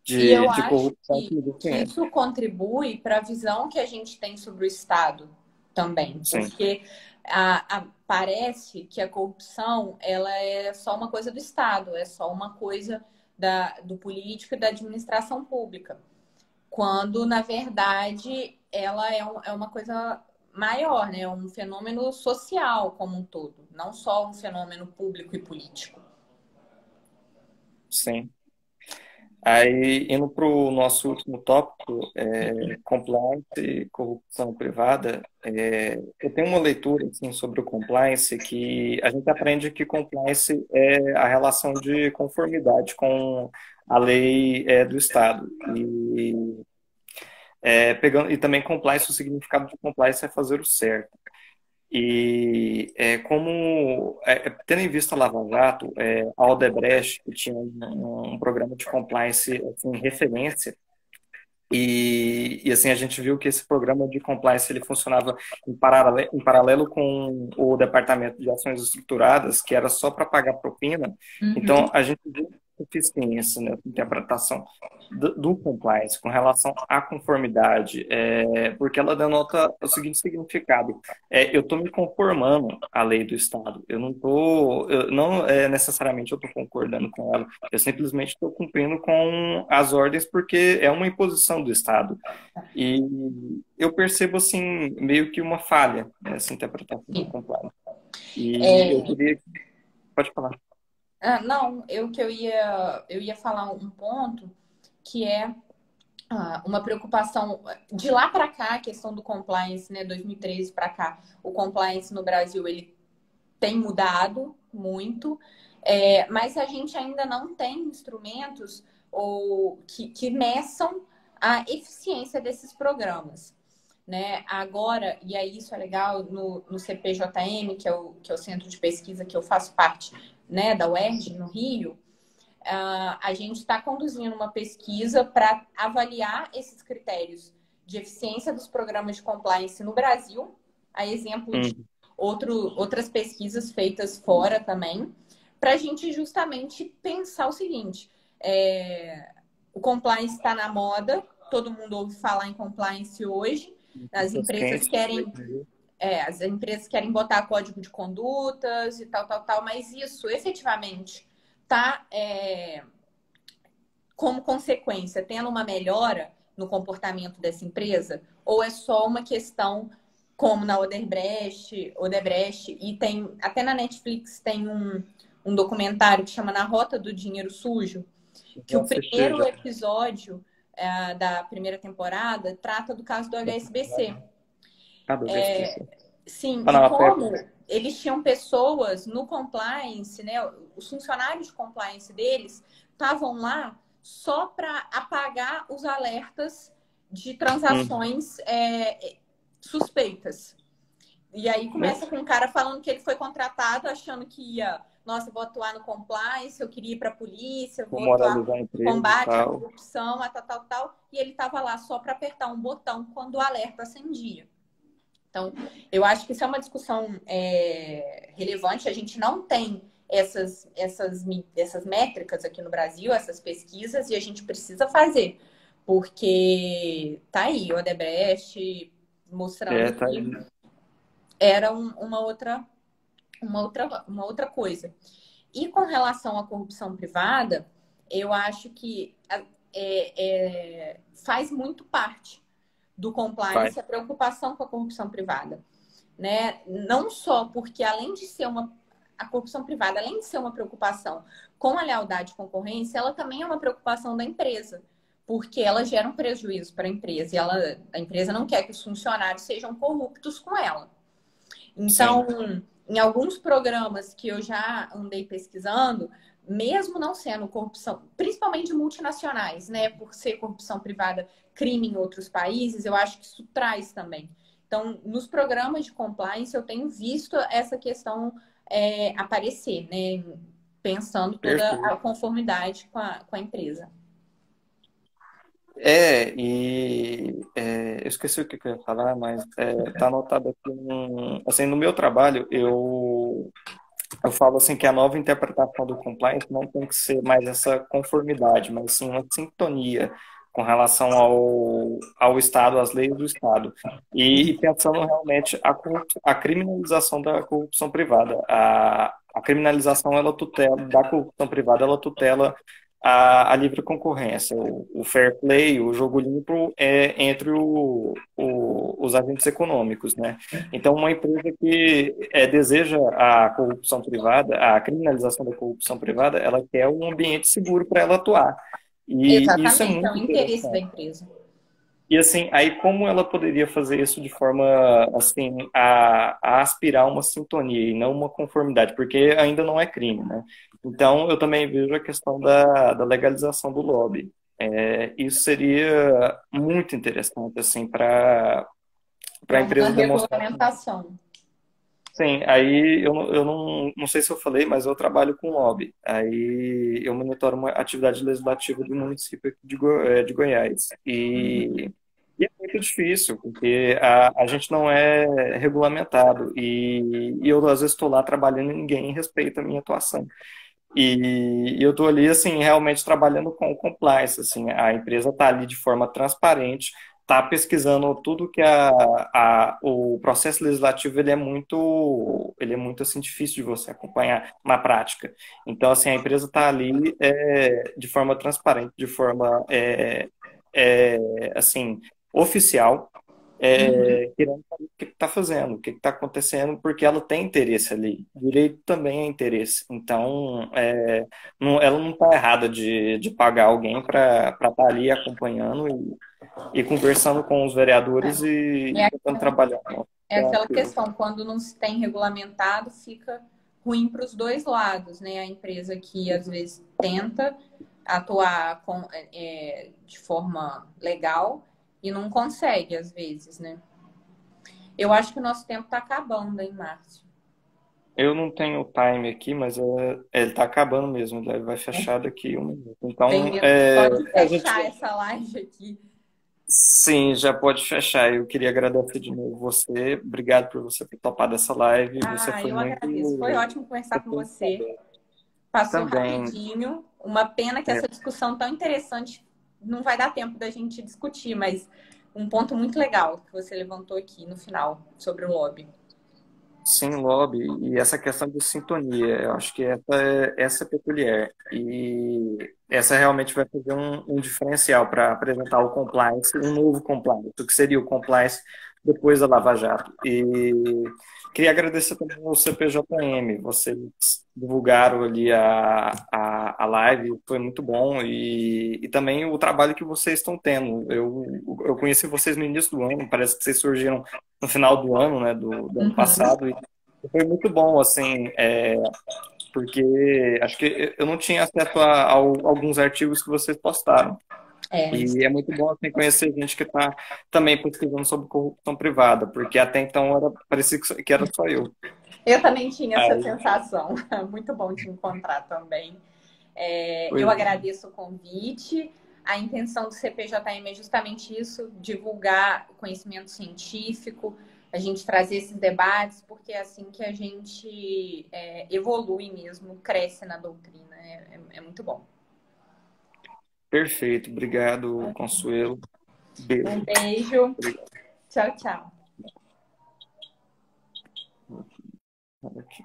Speaker 2: E eu
Speaker 1: de
Speaker 2: acho
Speaker 1: corrupção que ninguém
Speaker 2: que
Speaker 1: conhece.
Speaker 2: isso contribui para a visão que a gente tem sobre o Estado também,
Speaker 1: Sim,
Speaker 2: porque parece que a corrupção ela é só uma coisa do Estado, é só uma coisa do político e da administração pública, quando na verdade ela é uma coisa maior, né? É um fenômeno social como um todo, não só um fenômeno público e político.
Speaker 1: sim. Aí, indo para o nosso último tópico, compliance e corrupção privada, eu tenho uma leitura assim, sobre o compliance que a gente aprende que compliance é a relação de conformidade com a lei do Estado. E também compliance, o significado de compliance é fazer o certo. E tendo em vista a Lava Jato, a Odebrecht, que tinha um programa de compliance assim, referência, e assim a gente viu que esse programa de compliance ele funcionava em paralelo com o Departamento de Ações Estruturadas, que era só para pagar propina.
Speaker 2: Uhum.
Speaker 1: Então a gente viu eficiência nessa interpretação do compliance com relação à conformidade, porque ela denota o seguinte significado: eu estou me conformando à lei do Estado, eu não estou, não necessariamente eu estou concordando com ela, eu simplesmente estou cumprindo com as ordens porque é uma imposição do Estado. E eu percebo assim meio que uma falha nessa interpretação do compliance. E eu queria, pode falar.
Speaker 2: Não, eu ia falar um ponto que é uma preocupação de lá para cá, a questão do compliance, né, 2013 para cá, o compliance no Brasil ele tem mudado muito, mas a gente ainda não tem instrumentos que meçam a eficiência desses programas. Né? Agora, e aí isso é legal, no CPJM, que é o centro de pesquisa que eu faço parte, né, da UERJ, no Rio, a gente está conduzindo uma pesquisa para avaliar esses critérios de eficiência dos programas de compliance no Brasil, a exemplo de outras pesquisas feitas fora também, para a gente justamente pensar o seguinte: o compliance está na moda, todo mundo ouve falar em compliance hoje, as empresas querem botar código de condutas e tal, mas isso efetivamente está como consequência tendo uma melhora no comportamento dessa empresa? Ou é só uma questão como na Odebrecht e tem até na Netflix tem um documentário que chama Na Rota do Dinheiro Sujo, que o primeiro episódio da primeira temporada trata do caso do HSBC. Sim, e como eles tinham pessoas no compliance, né? Os funcionários de compliance deles estavam lá só para apagar os alertas de transações suspeitas. E aí começa com um cara falando que ele foi contratado achando que ia, nossa, vou atuar no compliance, eu queria ir para a polícia, vou atuar no combate à corrupção, tal. E ele estava lá só para apertar um botão quando o alerta acendia. Então, eu acho que isso é uma discussão relevante. A gente não tem essas métricas aqui no Brasil, essas pesquisas, e a gente precisa fazer. Porque tá aí, o Odebrecht mostrando que era uma outra coisa. E com relação à corrupção privada, eu acho que faz muito parte do compliance a preocupação com a corrupção privada, né? Não só porque a corrupção privada, além de ser uma preocupação com a lealdade e concorrência, ela também é uma preocupação da empresa, porque ela gera um prejuízo para a empresa e a empresa não quer que os funcionários sejam corruptos com ela. Então, em alguns programas que eu já andei pesquisando, mesmo não sendo corrupção, principalmente multinacionais, né, por ser corrupção privada crime em outros países, eu acho que isso traz também. Então, nos programas de compliance, eu tenho visto essa questão aparecer, né, pensando toda a conformidade com a empresa.
Speaker 1: Eu esqueci o que eu ia falar, mas tá anotado aqui assim, no meu trabalho, eu falo assim que a nova interpretação do compliance não tem que ser mais essa conformidade, mas sim uma sintonia com relação ao Estado, às leis do Estado. E pensando realmente a criminalização da corrupção privada. A criminalização da corrupção privada, ela tutela a livre concorrência, o fair play, o jogo limpo entre os agentes econômicos, né? Então, uma empresa que deseja a corrupção privada, a criminalização da corrupção privada, ela quer um ambiente seguro para ela atuar. E
Speaker 2: exatamente,
Speaker 1: isso é muito
Speaker 2: o interesse da empresa.
Speaker 1: E assim, aí como ela poderia fazer isso de forma assim a aspirar uma sintonia e não uma conformidade, porque ainda não é crime, né? Então eu também vejo a questão da legalização do lobby. Isso seria muito interessante assim para a empresa demonstrar.
Speaker 2: Regulamentação.
Speaker 1: Sim, aí eu não sei se eu falei, mas eu trabalho com lobby. Aí eu monitoro uma atividade legislativa do município de Goiás. E é muito difícil, porque a gente não é regulamentado. E eu, às vezes, estou lá trabalhando e ninguém respeita a minha atuação. E eu estou ali, assim, realmente trabalhando com compliance, assim, a empresa está ali de forma transparente, está pesquisando tudo que o processo legislativo ele é muito, assim, difícil de você acompanhar na prática. Então, assim, a empresa está ali de forma transparente, de forma, assim, oficial,
Speaker 2: Uhum.
Speaker 1: querendo saber o que está fazendo, o que está acontecendo, porque ela tem interesse ali. Direito também é interesse. Então, ela não está errada de pagar alguém para estar ali acompanhando e conversando com os vereadores e
Speaker 2: É,
Speaker 1: tentando trabalhar.
Speaker 2: é aquela questão, quando não se tem regulamentado, fica ruim para os dois lados, né? A empresa que às vezes tenta atuar de forma legal e não consegue, às vezes, né? Eu acho que o nosso tempo está acabando, hein, Márcio?
Speaker 1: Eu não tenho o time aqui, mas ele está acabando mesmo. Ele vai fechar daqui 1 minuto. Então,
Speaker 2: Bem, pode
Speaker 1: a gente
Speaker 2: fechar essa live aqui.
Speaker 1: sim, já pode fechar. Eu queria agradecer de novo você. Obrigado por você ter topado essa live. Você
Speaker 2: Ah,
Speaker 1: foi
Speaker 2: eu agradeço. Foi
Speaker 1: muito.
Speaker 2: ótimo conversar com você. Passou
Speaker 1: Também,
Speaker 2: rapidinho. Uma pena que
Speaker 1: é,
Speaker 2: essa discussão tão interessante não vai dar tempo da gente discutir, mas um ponto muito legal que você levantou aqui no final sobre o lobby.
Speaker 1: sim, lobby, e essa questão de sintonia, eu acho que essa é peculiar. E essa realmente vai fazer um diferencial para apresentar o compliance, um novo compliance, o que seria o compliance depois da Lava Jato. E queria agradecer também ao CPJM, vocês divulgaram ali a live, foi muito bom, e também o trabalho que vocês estão tendo. Eu conheci vocês no início do ano, parece que vocês surgiram no final do ano, né, do ano
Speaker 2: Uhum.
Speaker 1: passado, e foi muito bom, assim, porque acho que eu não tinha acesso a alguns artigos que vocês postaram.
Speaker 2: É,
Speaker 1: E é muito bom assim, conhecer gente que está também pesquisando sobre corrupção privada, porque até então parecia que era só eu.
Speaker 2: eu também tinha essa
Speaker 1: Aí,
Speaker 2: sensação. Muito bom te encontrar também. Eu
Speaker 1: pois é.
Speaker 2: agradeço o convite. A intenção do CPJM é justamente isso: divulgar o conhecimento científico, a gente trazer esses debates, porque é assim que a gente evolui mesmo, cresce na doutrina. É muito bom.
Speaker 1: Perfeito, obrigado, Consuelo.
Speaker 2: Um
Speaker 1: Beijo.
Speaker 2: beijo.
Speaker 1: Obrigado.
Speaker 2: Tchau, tchau.
Speaker 1: Aqui.